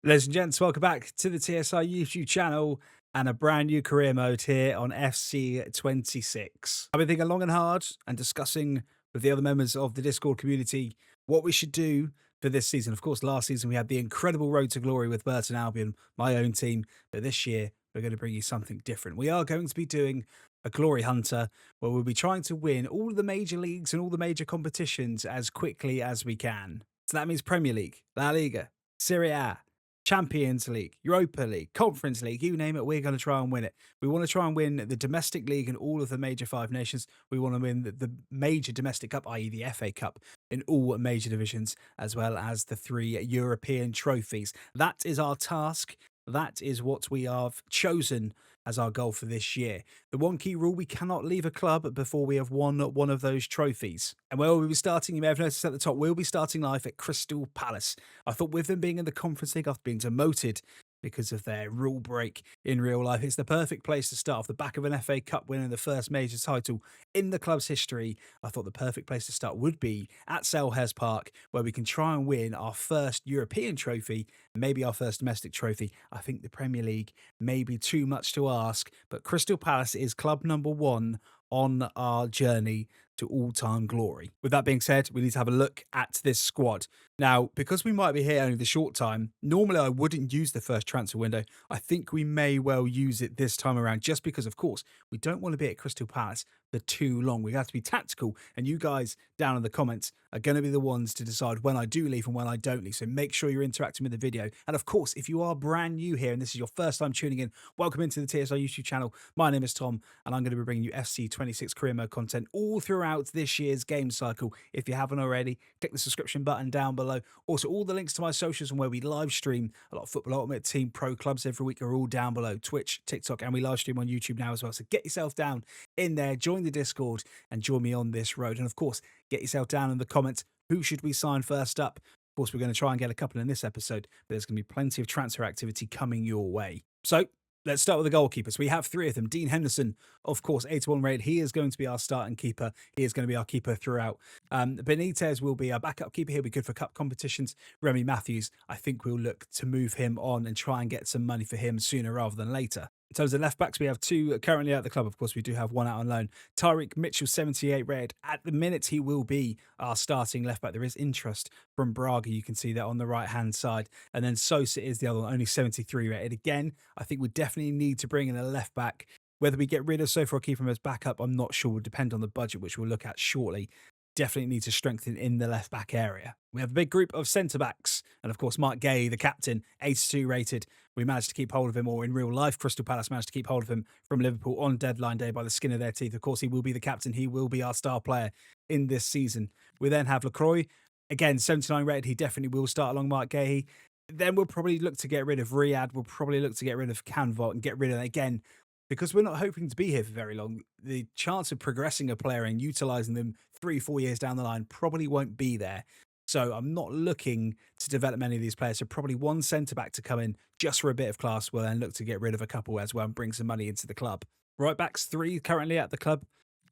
Ladies and gents, welcome back to the TSI YouTube channel and a brand new career mode here on FC26. I've been thinking long and hard and discussing with the other members of the Discord community what we should do for this season. Of course, last season we had the incredible road to glory with Burton Albion, my own team, but this year we're going to bring you something different. We are going to be doing a glory hunter where we'll be trying to win all the major leagues and all the major competitions as quickly as we can. So that means Premier League, La Liga, Serie A, Champions League, Europa League, Conference League, you name it, we're going to try and win it. We want to try and win the domestic league in all of the major five nations. We want to win the major domestic cup, i.e. the FA Cup, in all major divisions, as well as the 3 European trophies. That is our task. That is what we have chosen as our goal for this year. The one key rule, we cannot leave a club before we have won one of those trophies. And where we'll be starting, you may have noticed at the top, we'll be starting life at Crystal Palace. I thought with them being in the Conference League after being demoted because of their rule break in real life, it's the perfect place to start off the back of an FA Cup win and the first major title in the club's history. I thought the perfect place to start would be at Selhurst Park, where we can try and win our first European trophy, maybe our first domestic trophy. I think the Premier League may be too much to ask, but Crystal Palace is club number 1 on our journey to all-time glory. With that being said, we need to have a look at this squad. Now, because we might be here only the short time, normally I wouldn't use the first transfer window. I think we may well use it this time around, just because, of course, we don't want to be at Crystal Palace for too long. We have to be tactical, and you guys down in the comments are going to be the ones to decide when I do leave and when I don't leave. So make sure you're interacting with the video. And of course, if you are brand new here and this is your first time tuning in, welcome into the TSI YouTube channel. My name is Tom, and I'm going to be bringing you FC26 career mode content all throughout this year's game cycle. If you haven't already, click the subscription button down below. Also, all the links to my socials and where we live stream a lot of Football Ultimate Team Pro clubs every week are all down below. Twitch, TikTok, and we live stream on YouTube now as well. So get yourself down in there, join the Discord, and join me on this road. And of course, get yourself down in the comments. Who should we sign first up? Of course, we're going to try and get a couple in this episode, but there's going to be plenty of transfer activity coming your way. So let's start with the goalkeepers. We have 3 of them. Dean Henderson, of course, 81 rated. He is going to be our starting keeper. He is going to be our keeper throughout. Benitez will be our backup keeper. He'll be good for cup competitions. Remy Matthews, I think we'll look to move him on and try and get some money for him sooner rather than later. In terms of left backs, we have 2 currently at the club. Of course, we do have 1 out on loan. Tyreek Mitchell, 78 rated. At the minute, he will be our starting left back. There is interest from Braga. You can see that on the right-hand side. And then Sosa is the other one, only 73 rated. Again, I think we definitely need to bring in a left back. Whether we get rid of Sofa or keep him as backup, I'm not sure. Will depend on the budget, which we'll look at shortly. Definitely need to strengthen in the left back area. We have a big group of centre backs, and of course, Mark Gay, the captain, 82 rated. We managed to keep hold of him, or in real life, Crystal Palace managed to keep hold of him from Liverpool on deadline day by the skin of their teeth. Of course, he will be the captain. He will be our star player in this season. We then have Lacroix, again, 79 rated. He definitely will start along Mark Gay. Then we'll probably look to get rid of Riyadh. We'll probably look to get rid of Canvot and get rid of, again, because we're not hoping to be here for very long, the chance of progressing a player and utilising them 3-4 years down the line probably won't be there. So I'm not looking to develop many of these players. So probably 1 centre-back to come in just for a bit of class. We'll then look to get rid of a couple as well and bring some money into the club. Right backs, 3 currently at the club.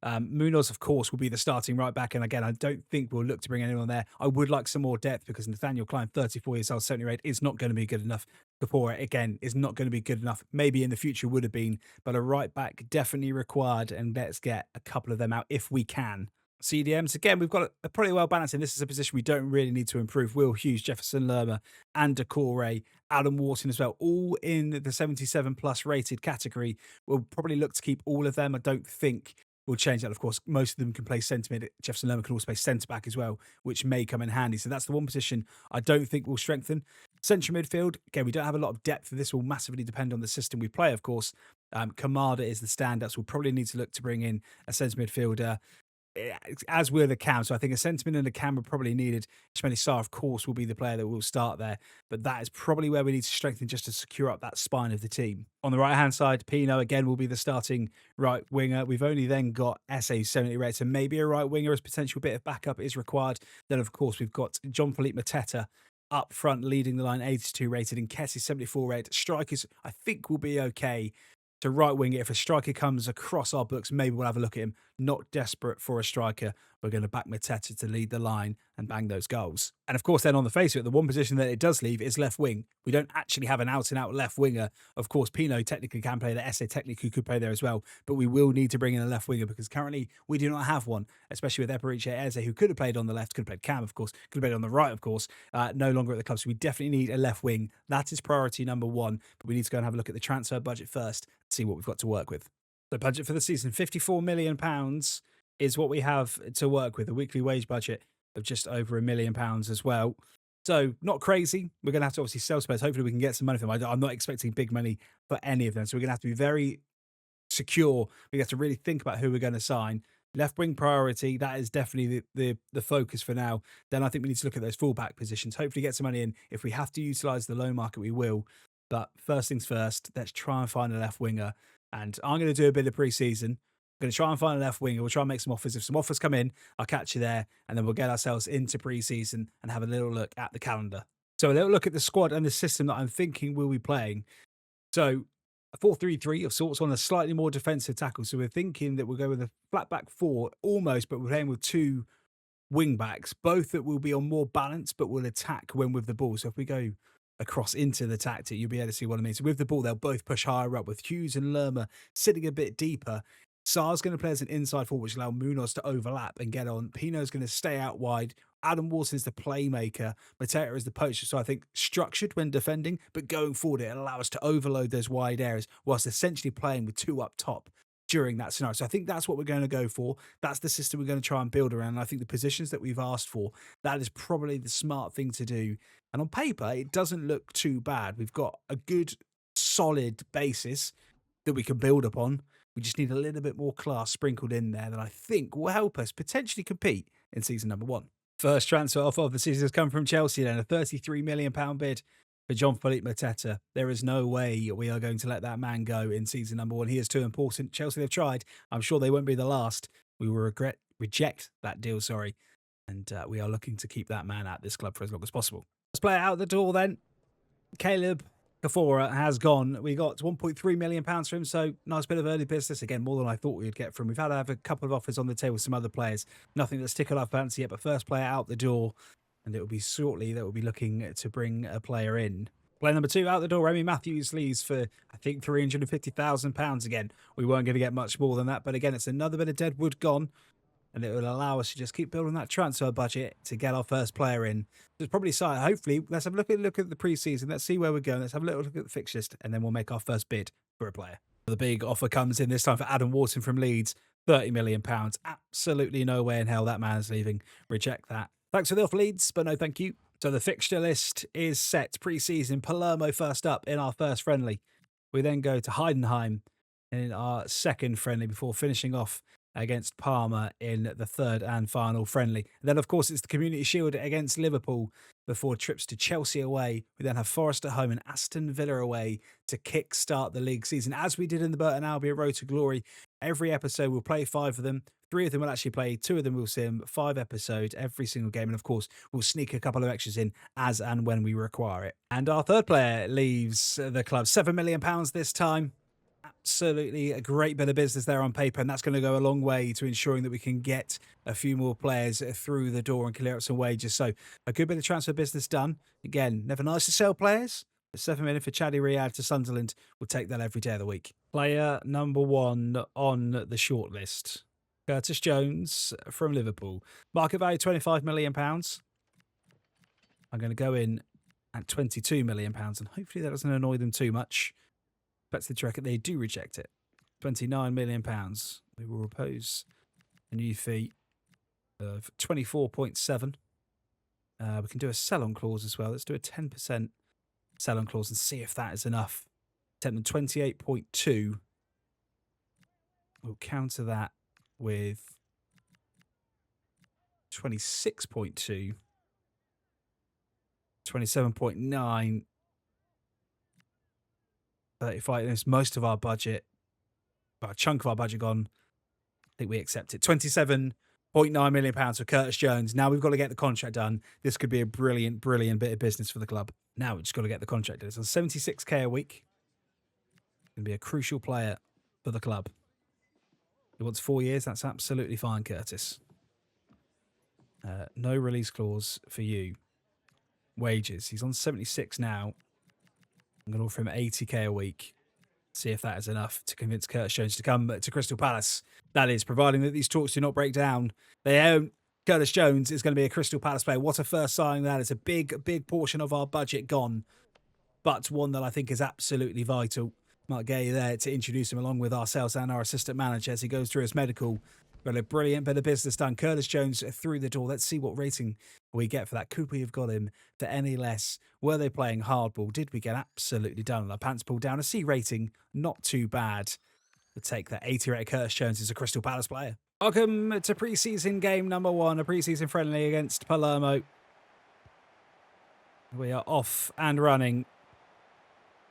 Munoz, of course, will be the starting right back. And again, I don't think we'll look to bring anyone there. I would like some more depth because Nathaniel Klein, 34 years old, 70 rate, is not going to be good enough. Kapora, again, is not going to be good enough. Maybe in the future would have been, but a right back definitely required. And let's get a couple of them out if we can. CDMs, again, we've got a pretty well balanced, and this is a position we don't really need to improve. Will Hughes, Jefferson Lerma, and Decore, Adam Wharton as well, all in the 77 plus rated category. We'll probably look to keep all of them. I don't think we'll change that. Of course, most of them can play centre mid. Jefferson Lerma can also play centre back as well, which may come in handy. So that's the one position I don't think will strengthen. Central midfield, again, we don't have a lot of depth. This will massively depend on the system we play, of course. Kamada is the standout, so we'll probably need to look to bring in a centre midfielder, as will the cam. So I think a sentiment and a cam are probably needed. Ishmael Sarr, of course, will be the player that will start there. But that is probably where we need to strengthen just to secure up that spine of the team. On the right-hand side, Pino, again, will be the starting right winger. We've only then got SA 70 rated, so maybe a right winger as potential bit of backup is required. Then, of course, we've got John Philippe Mateta up front, leading the line, 82 rated, and Kessie, 74 rated. Strikers, I think, will be okay. To right wing it, if a striker comes across our books, maybe we'll have a look at him. not desperate for a striker. We're going to back Mateta to lead the line and bang those goals. And of course, then on the face of it, the one position that it does leave is left wing. We don't actually have an out-and-out left winger. Of course, Pino technically can play there. Esse technically could play there as well. But we will need to bring in a left winger because currently we do not have one, especially with Eperiche Eze, who could have played on the left, could have played Cam, of course, could have played on the right, of course, no longer at the club. So we definitely need a left wing. That is priority number one. But we need to go and have a look at the transfer budget first, see what we've got to work with. The budget for the season, £54 million is what we have to work with, a weekly wage budget of just over £1 million as well. So not crazy. We're going to have to obviously sell players. Hopefully we can get some money from them. I'm not expecting big money for any of them. So we're going to have to be very secure. We have to really think about who we're going to sign. Left wing priority, that is definitely the focus for now. Then I think we need to look at those fullback positions. Hopefully get some money in. If we have to utilise the loan market, we will. But first things first, let's try and find a left winger. And I'm going to do a bit of pre-season. I'm going to try and find a left winger. We'll try and make some offers. If some offers come in, I'll catch you there. And then we'll get ourselves into pre-season and have a little look at the calendar. So a little look at the squad and the system that I'm thinking we'll be playing. So a 4-3-3 of sorts on a slightly more defensive tackle. So we're thinking that we'll go with a flat back four almost, but we're playing with two wing backs, both that will be on more balance, but will attack when with the ball. So if we go across into the tactic, you'll be able to see what I mean. So with the ball, they'll both push higher up, with Hughes and Lerma sitting a bit deeper. Sar's going to play as an inside forward, which allow Munoz to overlap and get on. Pino's going to stay out wide. Adam Wharton is the playmaker. Mateta is the poacher. So I think structured when defending, but going forward, it allows us to overload those wide areas whilst essentially playing with two up top during that scenario. So I think that's what we're going to go for. That's the system we're going to try and build around. And I think the positions that we've asked for, that is probably the smart thing to do. And on paper, it doesn't look too bad. We've got a good, solid basis that we can build upon. We just need a little bit more class sprinkled in there that I think will help us potentially compete in season number one. First transfer offer of the season has come from Chelsea then, a £33 million bid for Jean-Philippe Mateta. There is no way we are going to let that man go in season number one. He is too important. Chelsea, they've tried. I'm sure they won't be the last. We will reject that deal, and we are looking to keep that man at this club for as long as possible. Let's play it out the door then. Caleb Kafora has gone. We got £1.3 million for him, so nice bit of early business. Again, more than I thought we would get from him. We've had to have a couple of offers on the table with some other players. Nothing that's tickled our fancy yet, but first player out the door, and it will be shortly that we'll be looking to bring a player in. Player number 2 out the door, Remy Matthews leaves for, I think, £350,000 again. We weren't going to get much more than that, but again, it's another bit of dead wood gone. And it will allow us to just keep building that transfer budget to get our first player in. There's probably side. Hopefully, let's have a look at the preseason. Let's see where we're going. Let's have a little look at the fixture list, and then we'll make our first bid for a player. The big offer comes in this time for Adam Wharton from Leeds, £30 million. Absolutely no way in hell that man is leaving. Reject that. Thanks for the offer, Leeds, but no thank you. So the fixture list is set. Preseason, Palermo first up in our first friendly. We then go to Heidenheim in our second friendly before finishing off against Parma in the third and final friendly. And then, of course, it's the Community Shield against Liverpool before trips to Chelsea away. We then have Forest at home and Aston Villa away to kick-start the league season. As we did in the Burton Albion Road to Glory, every episode we'll play 5 of them. 3 of them will actually play, 2 of them will sim, 5 episodes every single game. And, of course, we'll sneak a couple of extras in as and when we require it. And our third player leaves the club, £7 million this time. Absolutely a great bit of business there on paper, and that's going to go a long way to ensuring that we can get a few more players through the door and clear up some wages. So a good bit of transfer business done. Again, never nice to sell players. But $7 million for Chaddy Riyad to Sunderland. We'll take that every day of the week. Player number 1 on the shortlist, Curtis Jones from Liverpool. Market value £25 million. I'm going to go in at £22 million, and hopefully that doesn't annoy them too much. That's the track. They do reject it. £29 million. We will propose a new fee of 24.7. We can do a sell-on clause as well. Let's do a 10% sell-on clause and see if that is enough. 28.2. We'll counter that with 26.2. 27.9. 35. There's most of our budget, a chunk of our budget gone. I think we accept it. £27.9 million for Curtis Jones. Now we've got to get the contract done. This could be a brilliant, brilliant bit of business for the club. Now we've just got to get the contract done. It's on 76k a week. Going to be a crucial player for the club. He wants 4 years. That's absolutely fine, Curtis. No release clause for you. Wages. He's on 76 now. I'm going to offer him 80k a week. See if that is enough to convince Curtis Jones to come to Crystal Palace. That is, providing that these talks do not break down. They own Curtis Jones is going to be a Crystal Palace player. What a first signing that is. A big portion of our budget gone, but one that I think is absolutely vital. Might get you there to introduce him along with ourselves and our assistant manager as he goes through his medical. But a brilliant bit of business done. Curtis Jones through the door. Let's see what rating we get for that. Could we have got him for any less? Were they playing hardball? Did we get absolutely done with our pants pulled down? A C rating, not too bad. We'll take that 80 rated Curtis Jones as a Crystal Palace player. Welcome to preseason game number 1, a preseason friendly against Palermo. We are off and running.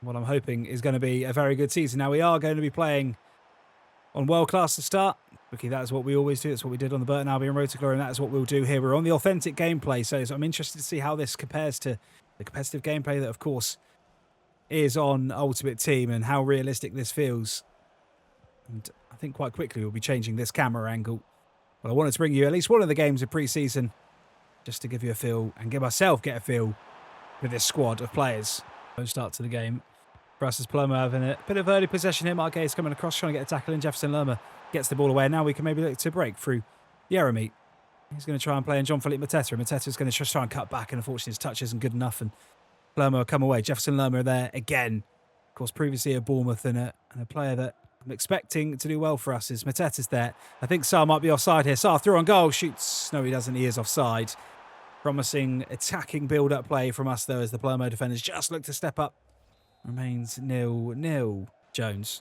What I'm hoping is going to be a very good season. Now, we are going to be playing on world class to start. Okay, that is what we always do. That's what we did on the Burton Albion Road to Glory, and that is what we'll do here. We're on the authentic gameplay, so I'm interested to see how this compares to the competitive gameplay that, of course, is on Ultimate Team and how realistic this feels. And I think quite quickly we'll be changing this camera angle. But I wanted to bring you at least one of the games of pre-season just to give you a feel and get myself a feel for this squad of players. Start to the game. For us as Palermo having a bit of early possession here. Mark Gay's coming across, trying to get a tackle in. Jefferson Lerma gets the ball away. Now we can maybe look to break through Jeremy. He's going to try and play in Jean-Philippe Mateta. And Mateta's going to just try and cut back. And unfortunately his touch isn't good enough. And Palermo will come away. Jefferson Lerma there again. Of course, previously at Bournemouth and a player that I'm expecting to do well for us is Mateta's there. I think Sarr might be offside here. Sarr through on goal. Shoots. No, he doesn't. He is offside. Promising attacking build-up play from us, though, as the Palermo defenders just look to step up. Remains 0-0. Jones.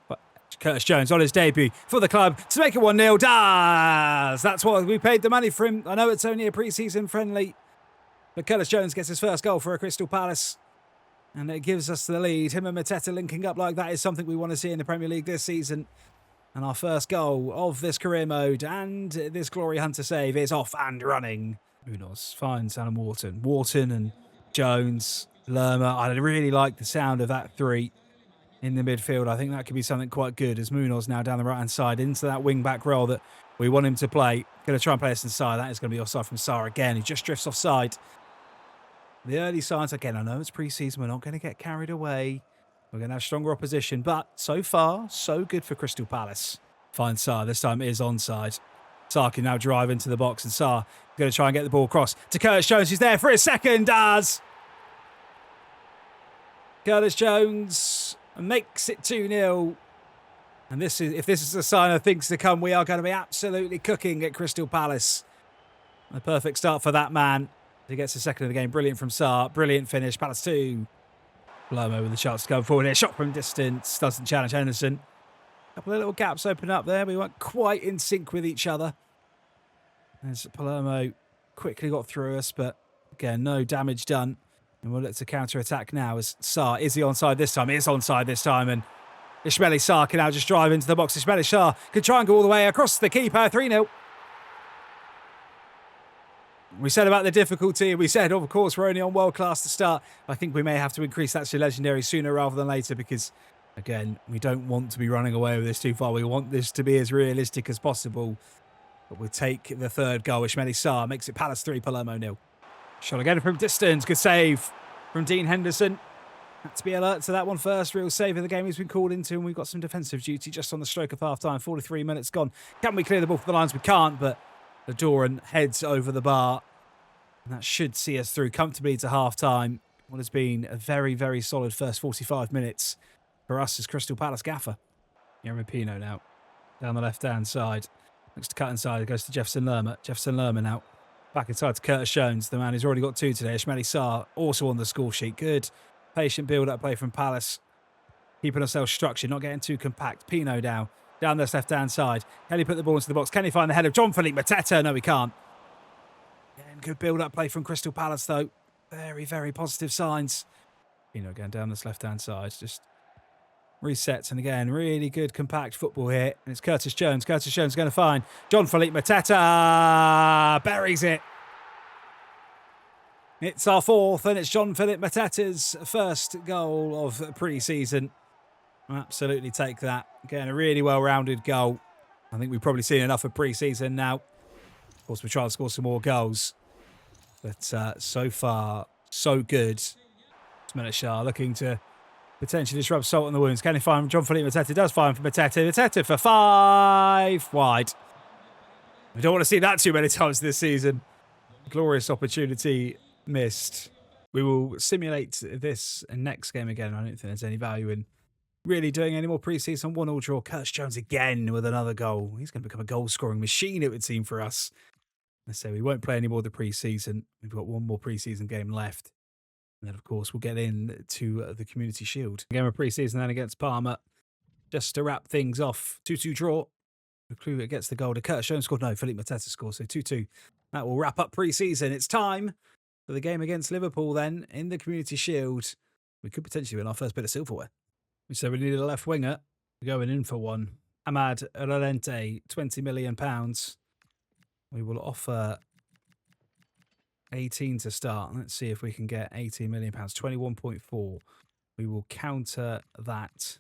But Curtis Jones on his debut for the club to make it 1-0. Does! That's what we paid the money for him. I know it's only a pre-season friendly, but Curtis Jones gets his first goal for a Crystal Palace. And it gives us the lead. Him and Mateta linking up like that is something we want to see in the Premier League this season. And our first goal of this career mode and this Glory Hunter save is off and running. Munoz finds Alan Wharton. Wharton and Jones, Lerma. I really like the sound of that 3 in the midfield. I think that could be something quite good as Munoz now down the right-hand side into that wing-back role that we want him to play. Going to try and play us inside. That is going to be offside from Sarr again. He just drifts offside. The early signs, again, I know it's pre-season. We're not going to get carried away. We're going to have stronger opposition. But so far, so good for Crystal Palace. Finds Sarr. This time it is onside. Sarr can now drive into the box, and Sarr going to try and get the ball across to Curtis Jones, who's there for his second. Does! Curtis Jones makes it 2-0. And if this is a sign of things to come, we are going to be absolutely cooking at Crystal Palace. A perfect start for that man. He gets the second of the game. Brilliant from Sarr. Brilliant finish. Palace 2. Palermo with the chance to go forward here. Shot from distance. Doesn't challenge Henderson. A couple of little gaps open up there. We weren't quite in sync with each other. As Palermo quickly got through us, but again, no damage done. And we'll look to counter-attack now as Sarr. Is he onside this time? He is onside this time. And Ismaili Sarr can now just drive into the box. Ismaili Sarr can try and go all the way across the keeper. 3-0. We said about the difficulty. We said, of course, we're only on world class to start. I think we may have to increase that to legendary sooner rather than later because, again, we don't want to be running away with this too far. We want this to be as realistic as possible. But we'll take the third goal. Ismaili Sarr makes it Palace 3, Palermo 0. Shot again from distance. Good save from Dean Henderson. Had to be alert to that one first. Real save of the game he's been called into, and we've got some defensive duty just on the stroke of half-time. 43 minutes gone. Can we clear the ball for the lines? We can't, but the Doran heads over the bar. And that should see us through comfortably to half-time. What has been a very, very solid first 45 minutes for us as Crystal Palace gaffer. Jeremy Pino now down the left-hand side. Looks to cut inside. It goes to Jefferson Lerma. Jefferson Lerma now back inside to Curtis Jones, the man who's already got 2 today. Ismaili Sarr also on the score sheet. Good patient build-up play from Palace. Keeping ourselves structured, not getting too compact. Pino down this left-hand side. Can he put the ball into the box? Can he find the head of Jean-Philippe Mateta? No, he can't. Again, good build-up play from Crystal Palace, though. Very, very positive signs. Pino going down this left-hand side. Just resets, and again, really good compact football here. And it's Curtis Jones. Curtis Jones going to find Jean-Philippe Mateta. Buries it. It's our 4th, and it's Jean-Philippe Mateta's first goal of pre-season. Absolutely take that. Again, a really well-rounded goal. I think we've probably seen enough of pre-season now. Of course, we're trying to score some more goals. But so far, so good. Shah looking to potentially disrupt salt in the wounds. Can he find John Philippe Mateta? Does find for Mateta. Mateta for 5 wide. We don't want to see that too many times this season. Glorious opportunity missed. We will simulate this next game again. I don't think there's any value in really doing any more preseason. 1-1 draw. Curtis Jones again with another goal. He's going to become a goal-scoring machine, it would seem, for us. Let's say we won't play any more of the preseason. We've got one more preseason game left. And then, of course, we'll get into the Community Shield. Game of preseason then against Parma. Just to wrap things off. 2-2 draw. Kluivert gets the goal. Curtis Jones scored. No, Philippe Mateta scored. So 2-2. That will wrap up pre-season. It's time for the game against Liverpool then in the Community Shield. We could potentially win our first bit of silverware. So we needed a left winger. We're going in for one. Ahmad Ralente, £20 million. We will offer 18 to start. Let's see if we can get £18 million. 21.4. We will counter that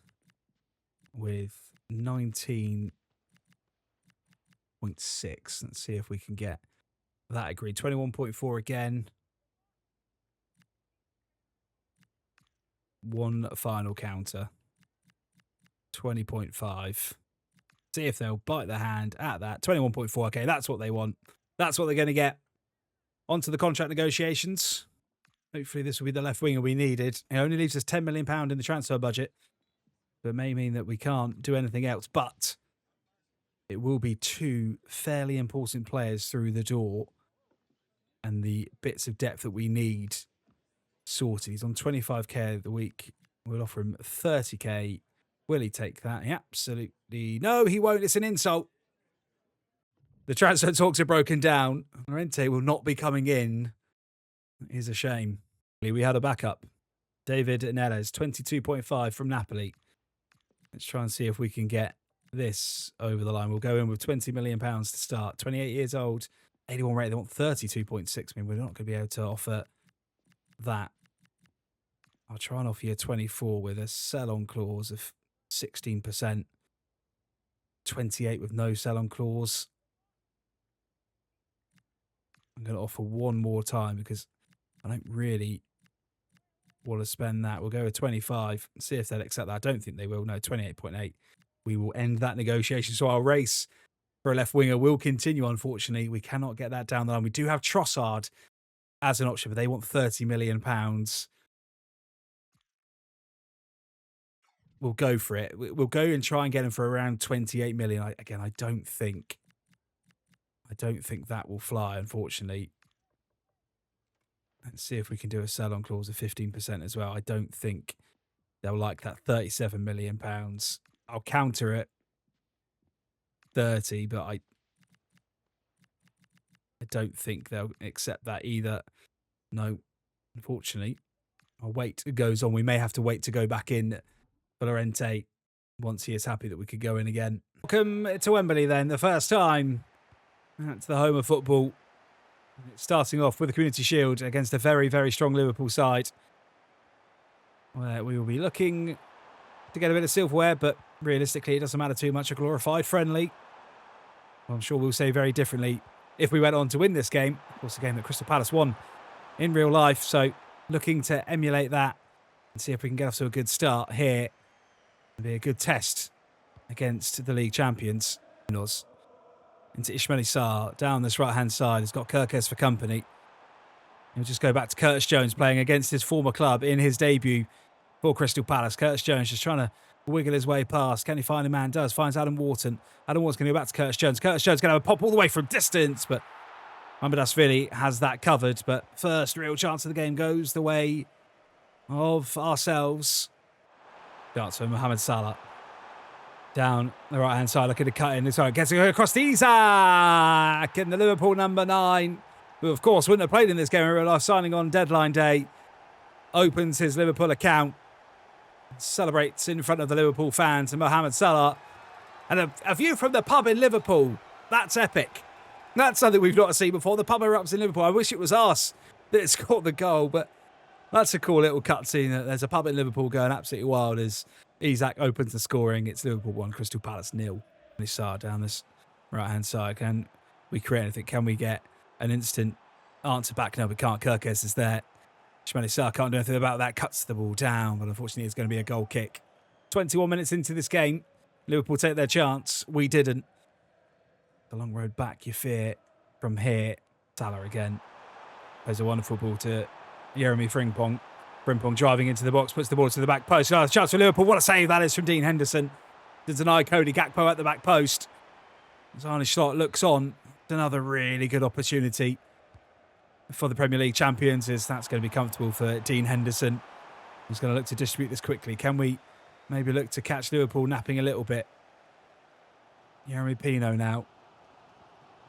with 19.6. Let's see if we can get that agreed. 21.4 again. One final counter. 20.5. See if they'll bite their hand at that. 21.4. Okay, that's what they want. That's what they're going to get. On to the contract negotiations. Hopefully this will be the left winger we needed. It only leaves us £10 million in the transfer budget. But it may mean that we can't do anything else. But it will be 2 fairly important players through the door. And the bits of depth that we need sorted. He's on 25k the week. We'll offer him 30k. Will he take that? He absolutely... No, he won't. It's an insult. The transfer talks are broken down. Llorente will not be coming in. It is a shame. We had a backup. David Neres, 22.5 from Napoli. Let's try and see if we can get this over the line. We'll go in with £20 million to start. 28 years old. 81 rate. They want 32.6. I mean, we're not going to be able to offer that. I'll try and offer you 24 with a sell-on clause of 16%. 28 with no sell-on clause. I'm going to offer one more time because I don't really want to spend that. We'll go with 25. See if they'll accept that. I don't think they will. No, 28.8. We will end that negotiation. So our race for a left winger will continue, unfortunately. We cannot get that down the line. We do have Trossard as an option, but they want £30 million. We'll go for it. We'll go and try and get him for around 28 million. I don't think that will fly, unfortunately. Let's see if we can do a sell-on clause of 15% as well. I don't think they'll like that. £37 million. I'll counter it 30, but I don't think they'll accept that either. No, unfortunately. Our wait goes on. We may have to wait to go back in for Llorente once he is happy that we could go in again. Welcome to Wembley then, the first time to the home of football. Starting off with the Community Shield against a very, very strong Liverpool side. Where we will be looking to get a bit of silverware, but realistically it doesn't matter too much. A glorified friendly. Well, I'm sure we'll say very differently if we went on to win this game. Of course, a game that Crystal Palace won in real life. So looking to emulate that and see if we can get off to a good start here. It'll be a good test against the league champions. Into Ismail Sarr down this right-hand side. He's got Kirkes for company. He'll just go back to Curtis Jones playing against his former club in his debut for Crystal Palace. Curtis Jones just trying to wiggle his way past. Can he find a man? Does. Finds Adam Wharton. Adam Wharton's going to go back to Curtis Jones. Curtis Jones going to have a pop all the way from distance, but Mamardashvili has that covered. But first real chance of the game goes the way of ourselves. Chance for Mohamed Salah. Down the right-hand side, looking to cut in. Sorry, gets it across to Isak. And the Liverpool number 9, who of course wouldn't have played in this game in real life, signing on deadline day, opens his Liverpool account, celebrates in front of the Liverpool fans and Mohamed Salah. And a view from the pub in Liverpool. That's epic. That's something we've not seen before. The pub erupts in Liverpool. I wish it was us that scored the goal, but that's a cool little cutscene. There's a pub in Liverpool going absolutely wild as Isak opens the scoring. It's Liverpool 1, Crystal Palace 0. Sarr down this right-hand side. Can we create anything? Can we get an instant answer back? No, we can't. Kirkes is there. Ishmael Sarr can't do anything about that. Cuts the ball down, but unfortunately it's going to be a goal kick. 21 minutes into this game. Liverpool take their chance. We didn't. The long road back, you fear, from here. Salah again. Plays a wonderful ball to Jeremy Frimpong. Frimpong driving into the box, puts the ball to the back post. Oh, chance for Liverpool. What a save that is from Dean Henderson. To deny Cody Gakpo at the back post. As Arne Slot looks on. Another really good opportunity for the Premier League champions. Is that's going to be comfortable for Dean Henderson. He's going to look to distribute this quickly. Can we maybe look to catch Liverpool napping a little bit? Jeremy Pino now.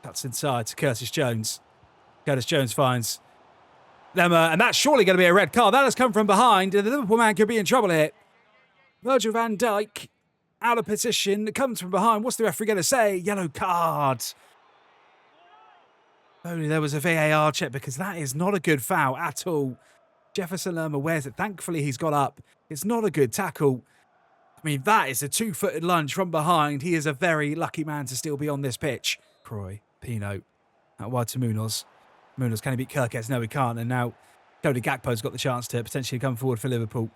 Cuts inside to Curtis Jones. Curtis Jones finds Lemmer, and that's surely going to be a red card. That has come from behind. The Liverpool man could be in trouble here. Virgil van Dijk, out of position, comes from behind. What's the referee going to say? Yellow card. Only there was a VAR check, because that is not a good foul at all. Jefferson Lerma wears it. Thankfully, he's got up. It's not a good tackle. I mean, that is a two-footed lunge from behind. He is a very lucky man to still be on this pitch. Croy, Pino, out wide to Munoz. Munoz, can he beat Kirkes? No, he can't. And now Cody Gakpo's got the chance to potentially come forward for Liverpool.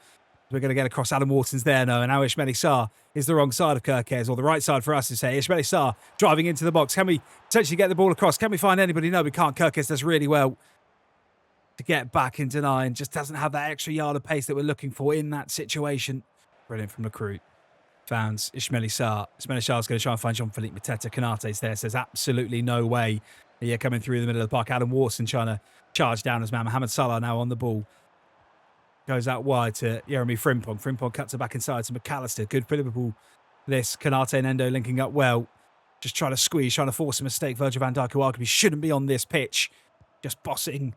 We're going to get across. Adam Wharton's there now. And now Ishmael Sarr is the wrong side of Kirkes, or the right side for us to say. Ishmael Sarr driving into the box. Can we potentially get the ball across? Can we find anybody? No, we can't. Kirkes does really well to get back into nine. Just doesn't have that extra yard of pace that we're looking for in that situation. Brilliant from Recruit. Found Ishmael Sarr. Ishmael Sarr's going to try and find Jean-Philippe Mateta. Canate's there. Says absolutely no way. Yeah, coming through the middle of the park. Adam Wharton trying to charge down as man. Mohamed Salah now on the ball. Goes out wide to Jeremy Frimpong. Frimpong cuts it back inside to McAllister. Good for Liverpool. This Canate and Endo linking up well. Just trying to squeeze, trying to force a mistake. Virgil van Dijk, who arguably shouldn't be on this pitch. Just bossing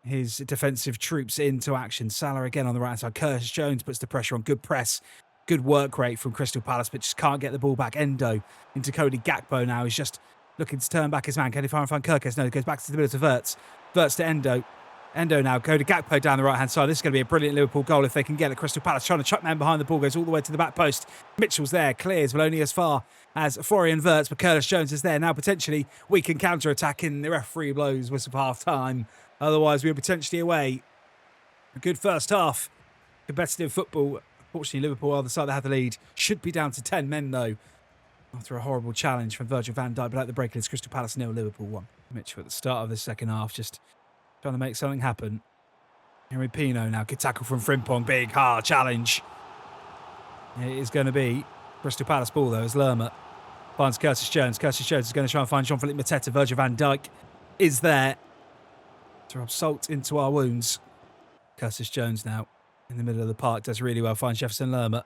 his defensive troops into action. Salah again on the right side. Curtis Jones puts the pressure on. Good press. Good work rate from Crystal Palace, but just can't get the ball back. Endo into Cody Gakpo now. He's just looking to turn back his man. Can he find Kirkes? No, he goes back to the middle to Wirtz. Wirtz to Endo. Endo now. Cody Gakpo down the right-hand side. This is going to be a brilliant Liverpool goal if they can get it. Crystal Palace trying to chuck man behind the ball. Goes all the way to the back post. Mitchell's there. Clears, but only as far as Florian Wirtz. But Curtis Jones is there. Now potentially we can counter-attack in the referee blows whistle for half-time. Otherwise we're potentially away. A good first half. Competitive football. Fortunately, Liverpool are the side that had the lead. Should be down to 10 men, though, after a horrible challenge from Virgil van Dijk. But at the break, it's Crystal Palace 0, Liverpool 1. Mitchell at the start of the second half, just trying to make something happen. Henry Pino now. Good tackle from Frimpong. Big, hard challenge. It is going to be Crystal Palace ball, though, as Lerma finds Curtis Jones. Curtis Jones is going to try and find Jean-Philippe Mateta. Virgil van Dijk is there to rub salt into our wounds. Curtis Jones now. In the middle of the park, does really well, finds Jefferson Lerma.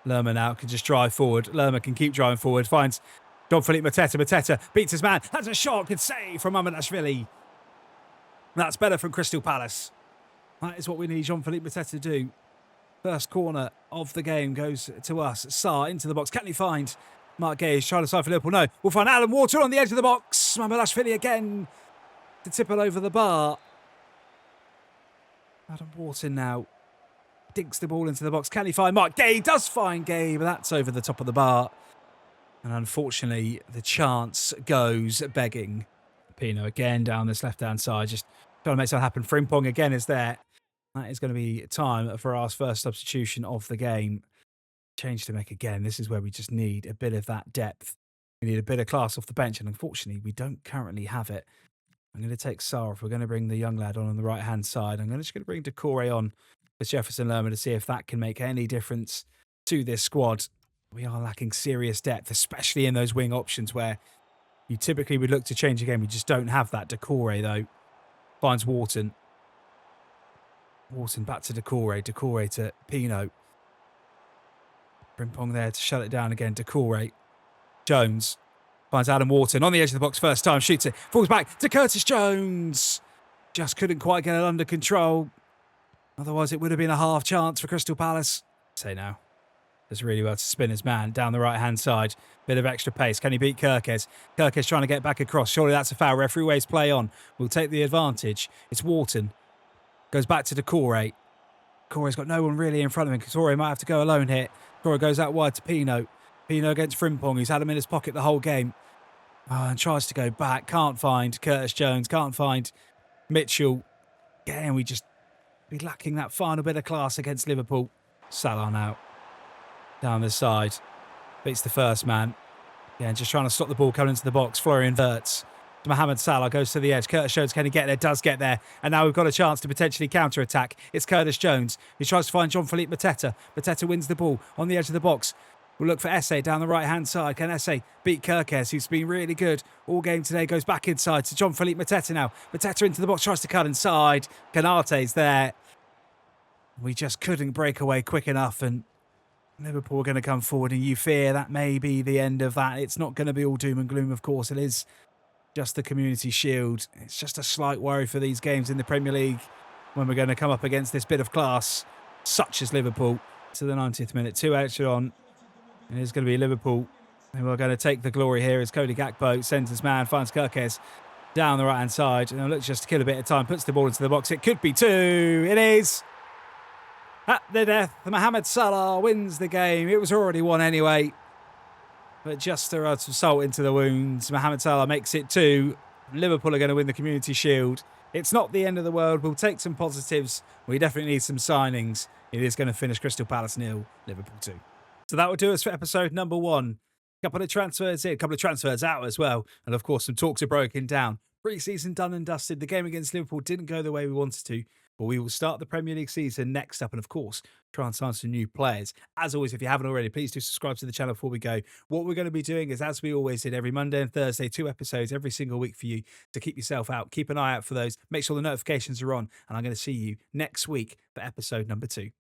Lerma now can just drive forward. Lerma can keep driving forward, finds Jean-Philippe Mateta. Mateta beats his man. That's a shot, good save from Mamardashvili. That's better from Crystal Palace. That is what we need Jean-Philippe Mateta to do. First corner of the game goes to us. Sarr into the box. Can he find Mark Gage? Trying to side for Liverpool. No, we'll find Alan Wharton on the edge of the box. Mamardashvili again to tip it over the bar. Adam Wharton now dinks the ball into the box. Can he find Mark Gay? He does find Gay, but that's over the top of the bar. And unfortunately, the chance goes begging. Pino again down this left-hand side, just trying to make something happen. Frimpong again is there. That is going to be time for our first substitution of the game. Change to make again. This is where we just need a bit of that depth. We need a bit of class off the bench, and unfortunately, we don't currently have it. I'm going to take Sarr if we're going to bring the young lad on the right-hand side. I'm just going to bring Decore on with Jefferson Lerma to see if that can make any difference to this squad. We are lacking serious depth, especially in those wing options where you typically would look to change a game. We just don't have that. Decore, though, finds Wharton. Wharton back to Decore. Decore to Pino. Frimpong there to shut it down again. Decore. Jones finds Adam Wharton on the edge of the box first time. Shoots it. Falls back to Curtis Jones. Just couldn't quite get it under control. Otherwise, it would have been a half chance for Crystal Palace. Say now. Does really well to spin his man down the right-hand side. Bit of extra pace. Can he beat Kirkes? Kirkes trying to get back across. Surely that's a foul. Referee waves play on. We'll take the advantage. It's Wharton. Goes back to Decore. Decore's got no one really in front of him. Decore might have to go alone here. Decore goes out wide to Pino. Pino against Frimpong, who's had him in his pocket the whole game. And tries to go back. Can't find Curtis Jones. Can't find Mitchell. Again, we just be lacking that final bit of class against Liverpool. Salah now. Down the side. Beats the first man. Yeah, just trying to stop the ball coming into the box. Florian Wirtz. Mohamed Salah goes to the edge. Curtis Jones, can he get there? Does get there. And now we've got a chance to potentially counter-attack. It's Curtis Jones who tries to find Jean-Philippe Mateta. Mateta wins the ball on the edge of the box. We'll look for Esse down the right-hand side. Can Esse beat Kirkes, who's been really good all game today? Goes back inside to Jean-Philippe Mateta now. Mateta into the box, tries to cut inside. Canate's there. We just couldn't break away quick enough, and Liverpool are going to come forward, and you fear that may be the end of that. It's not going to be all doom and gloom, of course. It is just the Community Shield. It's just a slight worry for these games in the Premier League when we're going to come up against this bit of class, such as Liverpool. To the 90th minute, 2 extra on. And it's going to be Liverpool who are going to take the glory here as Cody Gakpo sends his man, finds Kirkes down the right-hand side. And looks just to kill a bit of time, puts the ball into the box. It could be 2. It is. At the death, Mohamed Salah wins the game. It was already 1 anyway. But just to add some salt into the wounds, Mohamed Salah makes it 2. Liverpool are going to win the Community Shield. It's not the end of the world. We'll take some positives. We definitely need some signings. It is going to finish Crystal Palace 0, Liverpool 2. So that will do us for episode number 1. A couple of transfers in, a couple of transfers out as well. And of course, some talks are broken down. Pre-season done and dusted. The game against Liverpool didn't go the way we wanted to. But we will start the Premier League season next up and, of course, try and sign some new players. As always, if you haven't already, please do subscribe to the channel before we go. What we're going to be doing is, as we always did, every Monday and Thursday, 2 episodes every single week for you to keep yourself out. Keep an eye out for those. Make sure the notifications are on. And I'm going to see you next week for episode number 2.